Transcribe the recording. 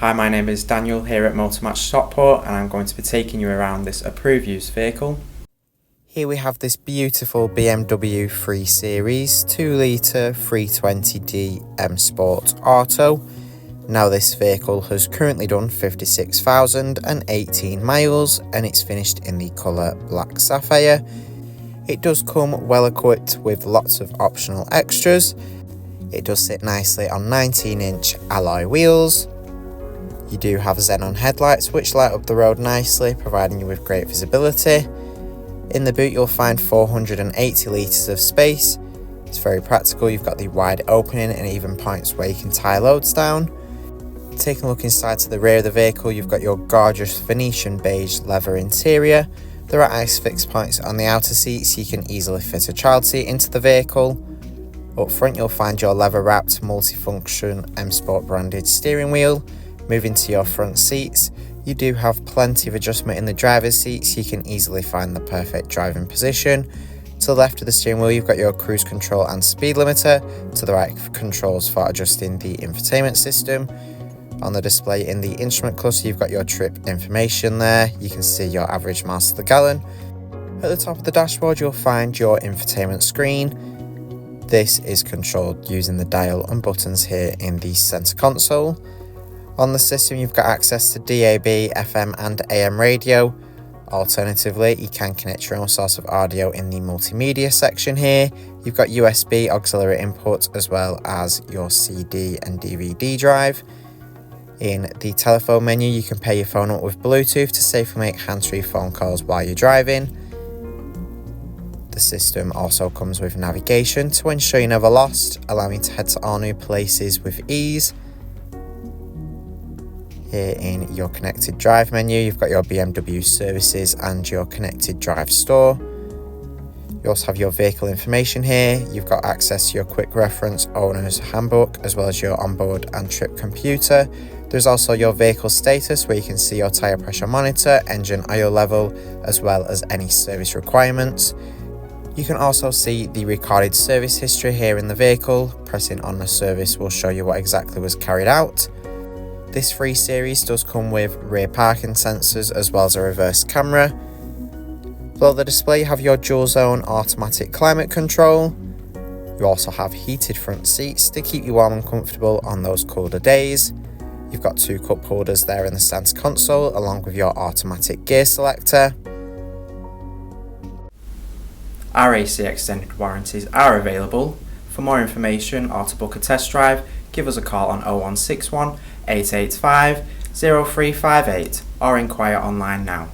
Hi, my name is Daniel here at Motor Match Stockport, and I'm going to be taking you around this approved used vehicle. Here we have this beautiful BMW 3 Series 2 litre 320d M Sport Auto. Now this vehicle has currently done 56,018 miles and it's finished in the colour Black Sapphire. It does come well equipped with lots of optional extras. It does sit nicely on 19-inch alloy wheels. You do have xenon headlights which light up the road nicely, providing you with great visibility. In the boot you'll find 480 litres of space. It's very practical. You've got the wide opening and even points where you can tie loads down. Taking a look inside to the rear of the vehicle, you've got your gorgeous Venetian beige leather interior. There are ISOFIX points on the outer seats so you can easily fit a child seat into the vehicle. Up front you'll find your leather wrapped multifunction M Sport branded steering wheel. Moving to your front seats, you do have plenty of adjustment in the driver's seat so you can easily find the perfect driving position. To the left of the steering wheel you've got your cruise control and speed limiter. To the right, controls for adjusting the infotainment system. On the display in the instrument cluster you've got your trip information there. You can see your average miles to the gallon. At the top of the dashboard you'll find your infotainment screen. This is controlled using the dial and buttons here in the centre console. On the system you've got access to DAB, FM and AM radio. Alternatively, you can connect your own source of audio in the multimedia section here. You've got USB auxiliary input as well as your CD and DVD drive. In the telephone menu you can pair your phone up with Bluetooth to safely make hands-free phone calls while you're driving. The system also comes with navigation to ensure you're never lost, allowing you to head to all new places with ease. Here in your connected drive menu you've got your BMW services and your connected drive store. You also have your vehicle information here. You've got access to your quick reference owner's handbook as well as your onboard and trip computer. There's also your vehicle status where you can see your tyre pressure monitor, engine oil level as well as any service requirements. You can also see the recorded service history here in the vehicle. Pressing on the service will show you what exactly was carried out. This 3 Series does come with rear parking sensors as well as a reverse camera. Below the display you have your dual zone automatic climate control. You also have heated front seats to keep you warm and comfortable on those colder days. You've got 2 cup holders there in the centre console along with your automatic gear selector. Our AC extended warranties are available. For more information or to book a test drive, give us a call on 0161 885 0358 or inquire online now.